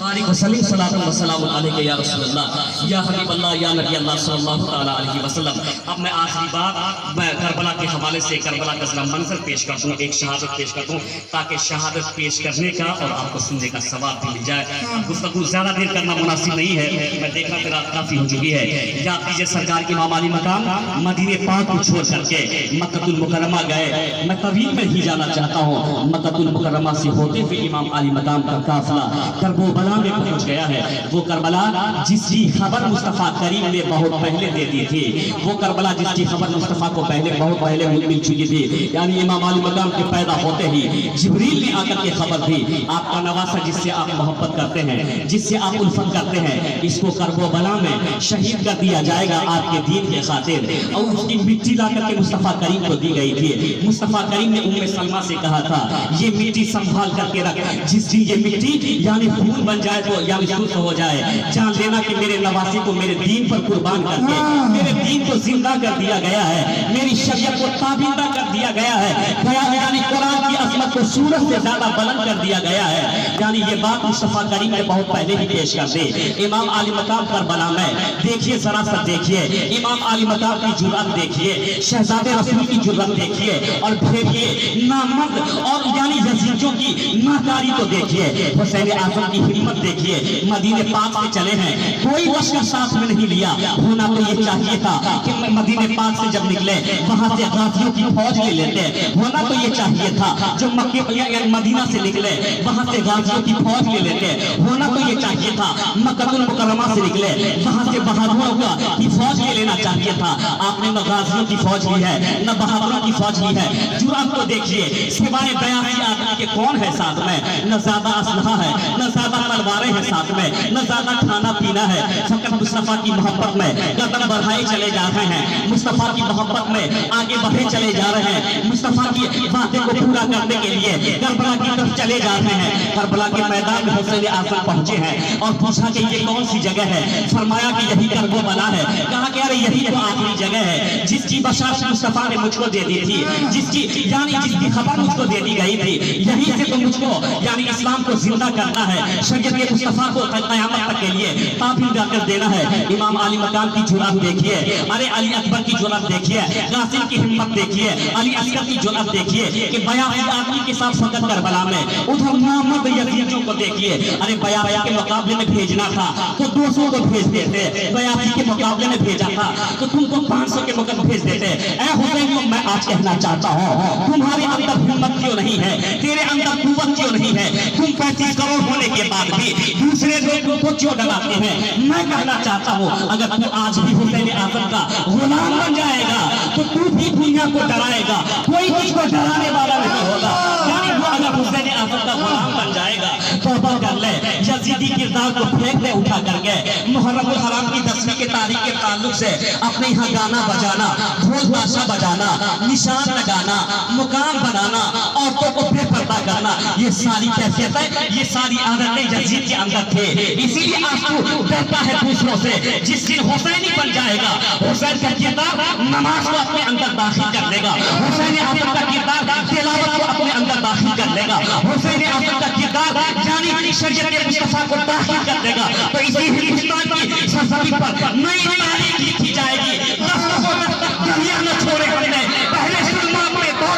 बारिक वसल्लम सल्लल्लाहु अलैहि या रसूल अल्लाह या हबीब अल्लाह या नबी अल्लाह सल्लल्लाहु ताला अलैहि वसल्लम। अब मैं आखिरी बात मैं करबला के हवाले से करबला का ज़रा मंजर पेश करता हूँ, एक शहादत पेश करता हूँ ताकि शहादत पेश करने का और आपको सुनने का सवाब भी मिल जाए। गुफ्तगू ज़्यादा देर करना मुनासिब नहीं है, मैं देख रहा हूँ रात काफ़ी हो चुकी है। याद कीजिए सरकार के इमाम आली मकाम मदीने पाक को छोड़ करके मक्कतुल मुकर्रमा गए। मैं तवील में ही जाना चाहता हूँ। मक्कतुल मुकर्रमा से होते हुए इमाम आली मकाम का काफिला करबला में पहुंच गया है। वो करबला जिसकी खबर मुस्तफा करीम ने बहुत पहले दे दी थी, वो करबला जिसकी खबर मुस्तफा को बहुत पहले मिल चुकी थी। यानी इमाम आली मकाम के पैदा होते ही जिब्रील ने आकर के खबर दी, आपका नवासा जिससे आप मोहब्बत करते हैं, जिससे आप उल्फत करते हैं, इसको करबला में शहीद कर दिया जाएगा आपके दीन के खातिर। और उसकी मिट्टी ला करके मुस्तफा करीम को दी गई थी। मुस्तफा करीम ने उम्मे सलमा से कहा था ये मिट्टी संभाल करके रख, जिस दिन ये मिट्टी यानी फूल बन जाए तो यानी शुद्ध हो जाए, जान लेना कि मेरे नवासी को मेरे दीन पर कुर्बान करके मेरे दीन को जिंदा कर दिया गया है, मेरी शरीयत को ताबिंदा कर दिया गया है, यानी कुरान की अज़मत को सूरज से ज्यादा बुलंद कर दिया गया है। यानी ये बात मुस्तफा करीम ने बहुत पहले ही पेश कर दी। इमाम आली मकाम करबला में देखिए, जरा सा देखिए इमाम आली मकाम की जुर्रत देखिए, शहजादे रसूल की जुर्रत देखिए, और फिर ये नामर्द और यानी यजीदियों की नाकारी को देखिए, हुसैन आज़म की हिम्मत देखिए। मदीने पाक से चले हैं, कोई लश्कर साथ में नहीं लिया। होना तो ये चाहिए था कि मदीने पाक से जब निकले वहां से गाजियों की फौज ले लेते। होना तो ये चाहिए था जो मक्के मदीना से निकले वहां से गाजियों की फौज ले लेते। होना तो ये चाहिए था मक्कतुल मुकर्रमा से निकले वहां से बहादुरों की फौज ले लेना चाहिए था। आपने न गाजियों की फौज ली है न बहादुरों की फौज ली है। जुर्रत को देखिए, सिवाय 82 आदमी के कौन है साथ में? न ज्यादा असलहा है, न ज्यादा तलवारें हैं साथ में, न ज्यादा खाना पीना है। फकत मुस्तफा की मोहब्बत में कदम बढ़ाए चले जा रहे हैं, मुस्तफा की मोहब्बत में आगे बढ़े चले जा रहे हैं, मुस्तफा की बातें को पूरा करने के लिए करबला की तरफ चले जा रहे हैं। करबला के मैदान में हुसैन आज़म पहुंचे हैं और पूछा कि ये कौन सी जगह है? फरमाया कि यही करबला है। कहा कि अरे यही तो आखिरी जगह है जिसकी बशारत मुस्तफा ने मुझको दे दी थी, जिसकी यानी जिसकी खबर मुझको दे दी गई थी। यही से तो मुझको यानी इस्लाम को जिंदा करना है, शरीयत के मुस्तफा को क़यामत तक के लिए ताबीदा कर देना है। इमाम आली मकाम की जुर्रत देखिए, अरे अली अकबर की जुर्रत देखिए, कासिम की हिम्मत देखिए, अली असगर की जुर्रत देखिए कि 82 आदमी के साथ फकत करबला में। उधर नामर्द यजीदियों को देखिए, अरे 82 के मुकाबले में भेजना था तो 200 को भेज देते, 82 के मुकाबले में भेजा था तो तुमको 500 के मुकाबले भेज देते। ऐ हुसैन को मैं आज कहना चाहता हूँ, तुम्हारे अंदर हिम्मत क्यों नहीं है, तेरे अंदर कुव्वत क्यों नहीं है? तुम 35 करोड़ होने के बाद भी दूसरे लोगों को क्यों डराते हैं? मैं कहना चाहता हूँ अगर तू आज भी हुसैन आज़म का गुलाम बन जाएगा तो तू भी दुनिया को डराएगा, कोई तुझको डराने वाला नहीं होगा। यानी वो अगर हुसैन आज़म का गुलाम बन जाएगा तौबा कर ले, यजीदी किरदार को फेंक दे उठा करके। मुहर्रमुल हराम की 10वीं की तारीख के ताल्लुक से अपने यहाँ गाना बजाना, ढोल ताशा बजाना, निशान लगाना, मुकाम बनाना, औरतों को बेपर्दा करना, ये सारी कैफियत है, ये सारी आदतें यजीद के अंदर थे। इसीलिए आज तू डरता है दूसरों से। जिस दिन हुसैनी बन जाएगा, हुसैन का किरदार नमाज को अपने अंदर दाखिल कर लेगा, हुसैन आज़म का किरदार तिलावत को अपने अंदर दाखिल कर लेगा, हुसैन आज़म का किरदार यानी शरीयत के मुस्तफा को दाखिल कर देगा। तो इसी हिंदुस्तान की सरजमीन पर नई तारीख लिखी जाएगी। दुनिया में छोड़े हमने पहले सुल्तान में दो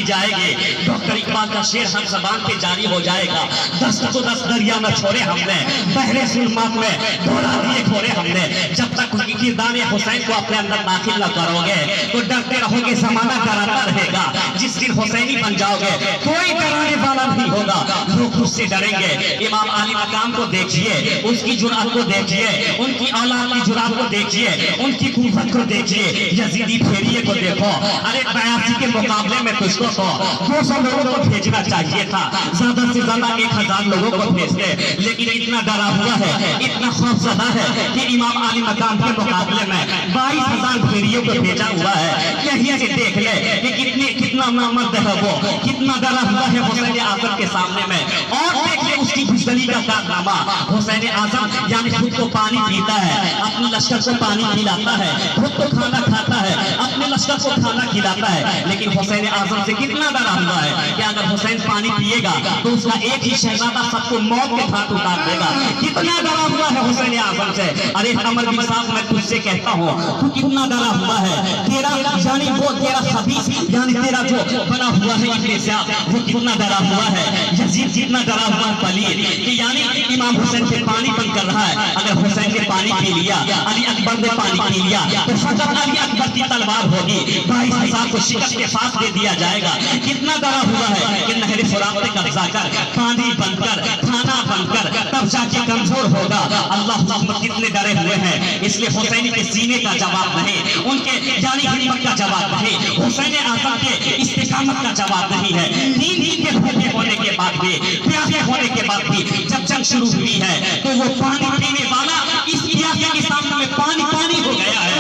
जाएगी। डॉक्टर इकबाल का शेर हम जबान पे जारी हो जाएगा। 10 को 10 दरिया में छोड़े हमने, बहरे जुल्मात में दौड़ा दिए खोरे हमने। जब तक किरदार हुसैन को अपने अंदर दाखिल न करोगे तो डरते रहोगे, जमाना डराता रहेगा। जिस दिन हुसैनी बन जाओगे कोई डराने वाला नहीं होगा। वो खुद से डरेंगे। इमाम अली मकाम को देखिए, उसकी जुरात को देखिए, उनकी औलाद की जुरात को देखिए, उनकी कुव्वत को देखिए। यजीदी फेरिये को देखो, अरे 82 के मुकाबले में तुझको तो 200 लोगों को भेजना चाहिए था, ज्यादा से ज्यादा 1000 लोगों को भेजते, लेकिन इतना डरा हुआ है, इतना खौफजदा है कि इमाम अली मकाम के मुकाबले में 22,000 फेरियों को भेजा हुआ है। यही से देख ले कि कितना नामर्द है वो, कितना डरा हुआ है हुसैन आजम के सामने में। और देख ले उसकी बुज़दिली का कारनामा। हुसैन आजम यानी खुद को पानी पीता है, अपने लश्कर को पानी पिलाता है, खुद को खाना खाता है, अपने लश्कर को खाना खिलाता है, लेकिन हुसैन आजम से कितना डरा हुआ है कि अगर हुसैन पानी पिएगा तो उसका एक ही शहजादा सबको मौत के घाट उतार देगा। कितना डरा हुआ है हुसैन आजम से। अरे अमर बिन साहब, मैं तुझसे कहता हूँ, तू कितना डरा हुआ है। तेरा यानी वो तेरा खबीस यानी तेरा जो बना हुआ है इब्ने ज़ियाद, वो कितना डरा हुआ है। यजीद कितना डरा हुआ है पलीद कि यानी इमाम हुसैन से पानी बंद कर रहा है। अगर हुसैन ने पानी पी लिया, अली अकबर ने पानी पी लिया, तो फकत अली अकबर की तलवार होगी, 22,000 को शिकस्त के साथ दे दिया जाएगा। कितना डरा हुआ है कि नहर फुरात पे कब्जा कर, पानी बनकर, खाना बनकर, तब जाके कमजोर होगा। अल्लाह कितने डरे हुए हैं। इसलिए हुसैन के सीने का जवाब नहीं, उनके यानी हिम्मत का जवाब नहीं, हुसैन आजम के इस्तिकामत का जवाब नहीं है। 3 दिन के भूखे होने के बाद भी, प्यासे होने के बाद भी जब जंग शुरू हुई है तो वो पानी पीने वाला इस प्यासे के सामने में पानी पानी हो गया है।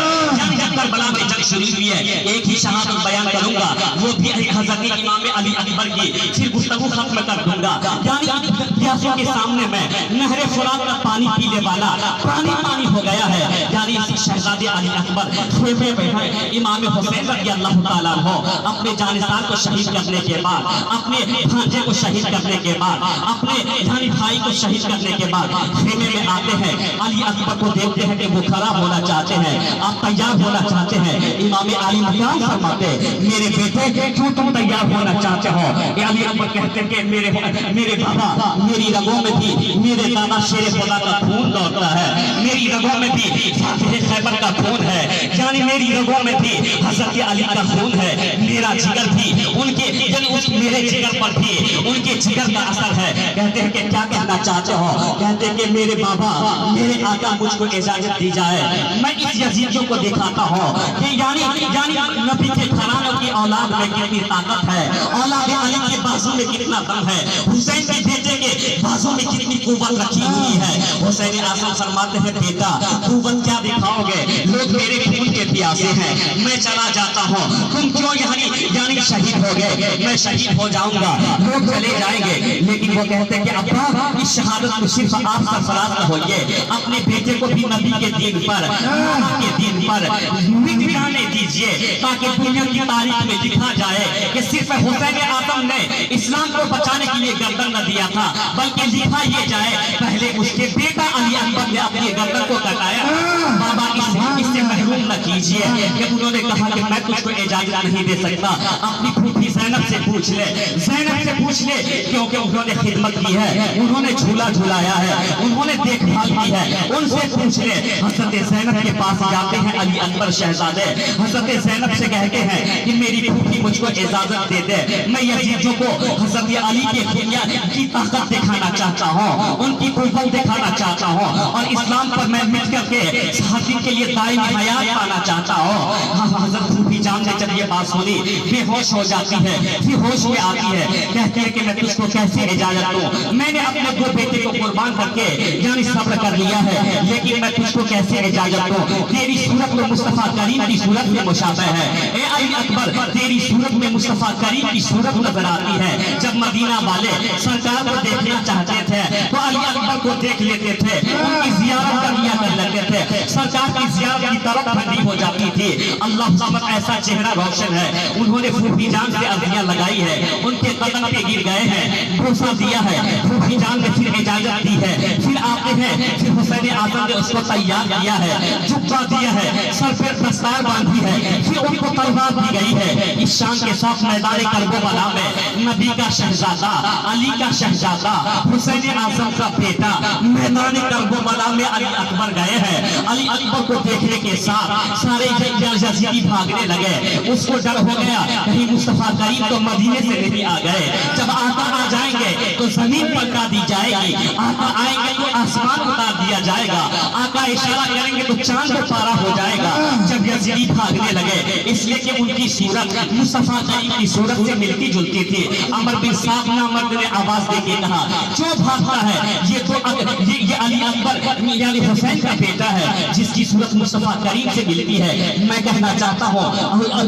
जब करबला में जंग शुरू हुई है, एक ही शहादत बयान करूंगा, वो भी हज़रत इमाम अली अकबर की, फिर गुफ्तगू खत्म कर दूंगा। यानी प्यासों के सामने में नहरे फुरात का पानी पीने वाला पानी पानी हो गया है। यानी शहजादे अली अकबर खेमे बैठे इमाम हुसैन रज़ियल्लाहु ताला अन्हु अपने जानिसार को शहीद करने के बाद, अपने भांजे को शहीद करने के बाद, अपने यानी भाई को शहीद करने के बाद खेमे में आते हैं। अली अकबर को देखते हैं कि वो खड़ा होना चाहते हैं, आप तैयार होना चाहते हैं। इमाम अली मकाम फरमाते, मेरे बेटे क्यों तुम तैयार होना चाहते हो? अली अकबर कहते हैं कि मेरे बाबा, मेरी रगों में भी मेरे दादा शेर खुदा का खून दौड़ता है, मेरी रगों में भी फातिह खैबर का खून है, यानी मेरी रगों में भी हज़रत अली का खून है। मेरा जिगर भी उनके यानी उस मेरे जिगर पर भी उनके जिगर का असर है। कहते हैं कि क्या कहना चाहते हो? कहते हैं कि मेरे बाबा, मेरे आका, मुझको इजाजत दी जाए, मैं इस यजीदियों को दिखाता हूँ कि यानी नबी के घरानों की औलाद में कितनी ताकत है, औलाद अली के बाजू में कितना दम है, हुसैन के बेटे के बाजू में कितनी कुव्वत रखी हुई है। हुसैन आजम फरमाते हैं, बेटा कुव्वत क्या दिखाओगे? लोग मेरे खून के प्यासे हैं, मैं चला जाता हूँ, तुम क्यों यानी शहीद हो गए, मैं शहीद हो जाऊंगा, लोग चले जाएंगे। लेकिन वो कहते हैं कि अब्बा, इस शहादत को सिर्फ आप सरफराज न होइए, अपने बेटे को भी नबी के दीन पर, नाना के दीन पर मिटाने दीजिए, ताकि दुनिया की तारीख में लिखा जाए कि सिर्फ हुसैन आजम ने इस्लाम को बचाने के लिए गर्दन न दिया था, बल्कि लिखा ये जाए पहले उसके बेटा अली अकबर ने अपनी गर्दन को कटाया। बाबा इससे महरूम न कीजिए। जब उन्होंने कहा कि मैं तुझको इजाजत नहीं दे सकता, अपनी फूफी ज़ैनब से पूछ ले, ज़ैनब से पूछ ले, क्योंकि उन्होंने खिदमत की है, उन्होंने झूला झुलाया है, उन्होंने देखभाल की है, उनसे पूछ ले। हज़रत ज़ैनब के पास जाते हैं अली अकबर शहजादे, हज़रत ज़ैनब से कहते हैं कि मेरी फूफी मुझको इजाजत दे दे, मैं यजीदियों को हज़रत अली के दुनिया की ताकत दिखाना चाहता हूँ, उनकी कुव्वत दिखाना चाहता हूँ, और इस्लाम पर मैं मिट करके साथी के लिए दायमी हयात पाना चाहता हूँ। हज़रत फूफी जान ने जब ये बात सुनी, बेहोश हो जाती है, फिर होश में आती है, कहती है कि मैं तुझको कैसे इजाजत दूं? मैंने अपने 2 बेटे को कुर्बान करके यानी सब्र कर लिया है, लेकिन मैं तुझको कैसे इजाजत दूं? तेरी सूरत में मुस्तफा करीम की सूरत में मुशाबह है। ए अली अकबर, तेरी सूरत में मुस्तफा करीम की सूरत नजर आती है। जब मदीना वाले सरकार को देखना चाहते थे तो अली अकबर को देख लेते थे, उनकी ज़ियारत कर लिया कर लेते थे, सरकार की ज़ियारत की तरफ ठंडी हो जाती थी। अल्लाह ताला ऐसा चेहरा रोशन है, उन्होंने फूफी जान से अर्जियां लगाई है, उनके कदम पे गिर गए हैं, भरोसा दिया है, फूफी जान ने फिर इजाजत दी है, फिर आते हैं, फिर हुसैन आजम ने उसको तैयार किया है, जुब्बा दिया है, सर पे दस्तार बांधी है, फिर उनको तलवार दी गई है। इस शान के साथ मैदान करबला में नबी का शहजादा, अली का शहजादा, हुसैन आजम का बेटा मैदान करबला में अली अकबर गए हैं। अली अकबर को देखने के साथ सारे यजीदी भागने लगे, उसको डर हो गया कहीं मुस्तफा करीम तो मदीने से नहीं आ गए, जब आका आ जाएंगे तो जमीन पलटा दी जाएगी, आका आएंगे तो आसमान उतार दिया जाएगा, आका इशारा करेंगे तो चांद पे पारा हो जाएगा। जब यजीदी भागने लगे इसलिए कि उनकी सूरत मुस्तफा करीम की सूरत से मिलती जुलती थी। अमर बिन साफ नामर्द ने आवाज देके कहा, जो भागता है ये तो ये अली अकबर यानी हुसैन का बेटा है जिसकी सूरत मुस्तफा करीम से मिलती है। मैं कहना चाहता हूँ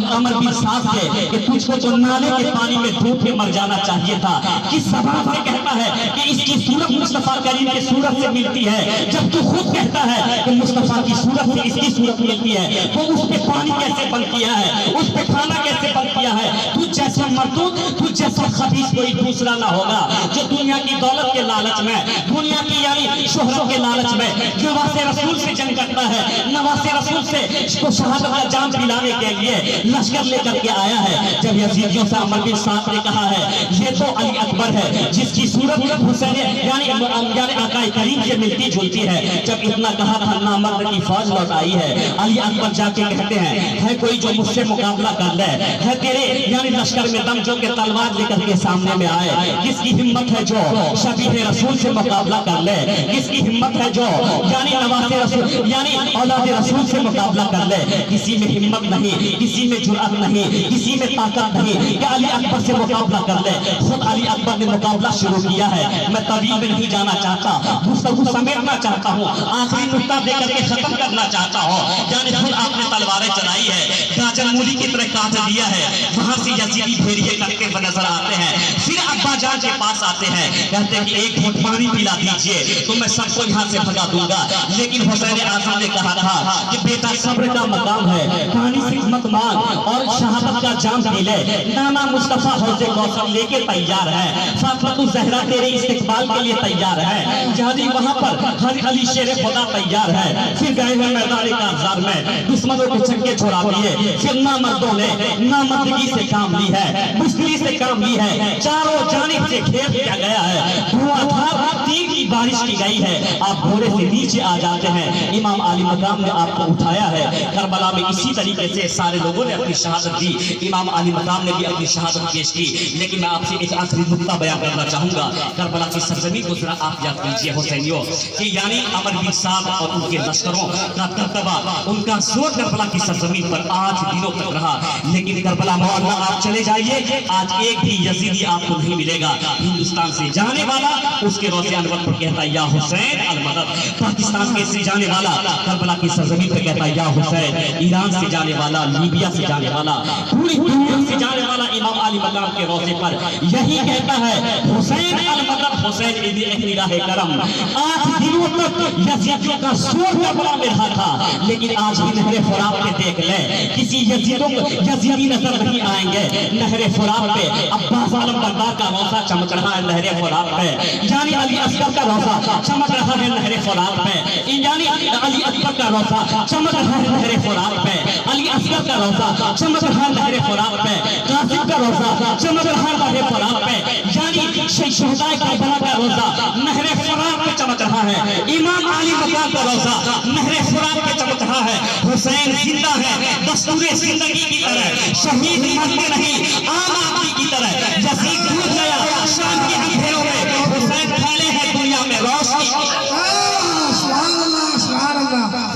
अमर बिन साफ से कि तुझको तो नाले के पानी में डूब के मर जाना चाहिए था। किस सबब से कहता है कि इसकी सूरत मुस्तफा करीम की सूरत से मिलती है, जब तू खुद कहता है कि मुस्तफा की सूरत से इसकी सूरत मिलती है, तो उस पे पानी कैसे बंद किया है, उस पे खाना कैसे बंद किया है? तू जैसा मर्दूद, तू जैसा खबीस कोई दूसरा ना होगा जो दुनिया की दौलत के लालच में, दुनिया की यानी शोहरत के लालच में नवासे रसूल से जंग करता है, नवासे रसूल से इसको शहादत का जाम दिलाने के लिए लश्कर लेकर के आया है। जब यजीदियों से अमर बिन साफ ने कहा है ये तो अली अकबर है जिसकी सूरत हुसैन यानी आका करीम से मिलती जुलती है। जब इतना कहा था नामर्द की फौज लौट आई है। अली अकबर जाके कहते हैं है कोई जो मुझसे मुकाबला कर ले, है तेरे यानी लश्कर में दम जो के तलवार लेकर के सामने में आए, किसकी हिम्मत है जो शबीह रसूल से मुकाबला कर ले, किसकी हिम्मत है जो यानी नवासे रसूल यानी औलाद रसूल से मुकाबला कर ले? किसी में हिम्मत नहीं, किसी में जुर्अत नहीं, किसी में ताकत नहीं कि अली अकबर से मुकाबला कर ले। खुद अली अकबर ने मुकाबला शुरू किया है। मैं तवील में नहीं जाना चाहता, गुफ्तगू समेटना चाहता हूँ, आखिरी नुक्ता देकर के खत्म करना चाहता हूँ। यानी खुद आपने तलवारें चलाई है, गाजर मूली की तरह काट दिया है, वहां से यजीदी भेड़िए करते हुए नजर आते हैं। फिर अब्बा जान के पास आते हैं, कहते हैं कि एक घूंट पानी पिला दीजिए तो मैं सबको यहाँ से भगा दूंगा। लेकिन हुसैन आज़म ने कहा था कि बेटा सब्र का मकाम है, पानी से मत मांग और शहादत का जाम पी ले। नाना मुस्तफा हौज़े कौसर लेके तैयार है, फातिमा ज़हरा तेरे इस्तिकबाल के लिए तैयार है, जहादी वहां पर अली शेर खुदा तैयार है। फिर गए हैं मैदान कारज़ार में, दुश्मनों को छक्के छोड़ा दिए। फिर नामर्दों ने नामर्दगी से काम ली है, मुश्किल से काम ली है, चारों जानिब से घेर दिया गया है, धुआंधार तीर की बारिश की गई है। आप घोड़े से नीचे आ जाते हैं, इमाम आली मकाम ने आपको उठाया है। करबला में इसी तरीके से सारे लोगों ने अपनी शहादत दी, इमाम आली मकाम ने भी अपनी शहादत पेश की। लेकिन मैं आपसे एक आखिरी नुक्ता बयान करना चाहूंगा, करबला की सरजमीन को जरा आप याद कीजिए हुसैनियों कि यानी अमर बिन साफ और उनके लश्करों का दबदबा, उनका जोर करबला की सरजमीन पर 8 दिनों तक रहा। लेकिन करबला मोहल्ला आप चले जाइए, आज एक भी यजीदी आपको नहीं मिलेगा। हिंदुस्तान से जाने वाला उसके रोज़े अनवर पर कहता है या हुसैन अल मदद, पाकिस्तान के से जाने वाला करबला की सरजमीन पर कहता है या हुसैन, ईरान से जाने वाला, लीबिया से जाने वाला, पूरी दुनिया से जाने वाला इमाम अली मकाम के रोज़े पर यही कहता है हुसैन अल मदद, हुसैन इब्न राह करम। 8 दिनों तक यजीदियों का शोर करबला में रहा था, लेकिन आज भी नहरे फुरात पे देख ले किसी यजीदी नजर नहीं आएंगे। नहरे फुरात पे अब्बास आलम बर्दार का रोज़ा चमक रहा है नहरे फुरात पे, यानी अली असगर का रोज़ा चमक रहा है नहरे फुरात पे, यानी अली अकबर का रोज़ा चमक रहा है नहरे फुरात पे, अली असगर का रोज़ा चमक रहा है नहरे फुरात पे, कासिम का रोज़ा चमक रहा है नहरे फुरात पे, यानी शहदाए करबला का रोज़ा नहरे फुरात पे चमक रहा है, इमाम अली मकाम का रोज़ा नहरे फुरात पे चमक रहा है। हुसैन जिंदा है दस्तूरे जिंदगी की तरह, शहीद मरते नहीं आम आदमी की तरह। यजीद डूब गया शाम के अंधेरों में, हुसैन फैले हैं दुनिया में रोशनी,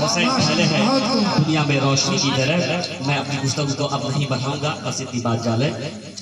हुसैन फैले हैं दुनिया में रोशनी की तरह। मैं अपनी गुफ्तगू को अब नहीं बढ़ाऊंगा, बस इतनी बात जाने,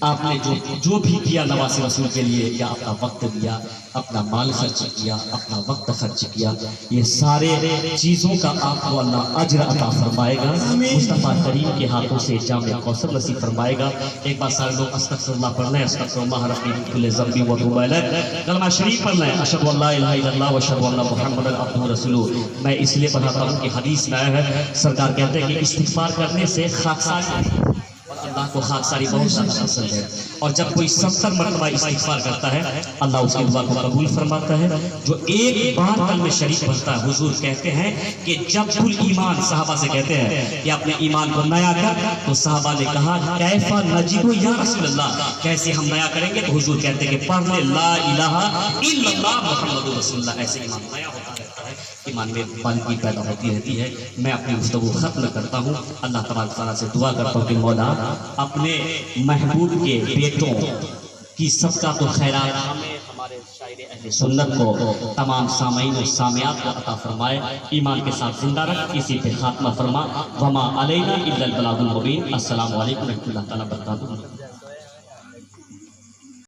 आपने जो भी किया नवासे रसूल के लिए, या अपना वक्त दिया, अपना माल खर्च किया, अपना वक्त खर्च किया, ये सारे चीज़ों का आपको अल्लाह अजर अता फरमाएगा, मुस्तफ़ा करीम के हाथों से जामे कौसर नसीब फरमाएगा। एक बार सारे लोग अस्तगफिरुल्लाह पढ़ लें, अस्तगफिरुल्लाह रब्बी मिन कुल्लि ज़ंबि व तूबा अलैह, कलमा शरीफ पढ़ लें, अशहदु अल्ला इलाहा इल्लल्लाह व अशहदु अन्न मुहम्मदन अब्दुहु व रसूलुहु। मैं इसलिए पढ़ाता हूँ कि हदीस में आया है, सरकार कहते हैं कि इस्तिग़फ़ार करने से खाकसारी, अल्लाह को खाकसारी बहुत ज़्यादा पसंद है, और जब कोई 70 मरतबा इस्तिग़फ़ार करता है अल्लाह उसकी दुआ को कबूल फरमाता है। जो एक बार कलमे शरीफ पढ़ता है, हुजूर कहते हैं कि जब कुल ईमान, सहाबा से कहते हैं कि अपने ईमान को नया कर, तो सहाबा ने कहा कैफा नजीदु या रसूल अल्लाह, कैसे हम नया करेंगे? तो हुजूर कहते हैं कि पढ़ ले ला इलाहा इल्लल्लाह मुहम्मदुर रसूलुल्लाह, ऐसे ईमान नया होता रहता है, ईमान में बालिगी पैदा होती रहती है। मैं अपनी गुफ्तगू खत्म करता हूँ, अल्लाह तबारक तआला से दुआ करता हूँ कि मौला अपने महबूब के बेटों की सबका तो खैरात हमें हमारे شاعر اہل سنت کو تمام سامعین و سامعات کو عطا فرمائے، ایمان کے ساتھ زندہ رکھ، اسی پہ خاتمہ فرما۔ وما علینا الا البلاغ المبین۔ السلام علیکم ورحمۃ اللہ تعالیٰ وبرکاتہ۔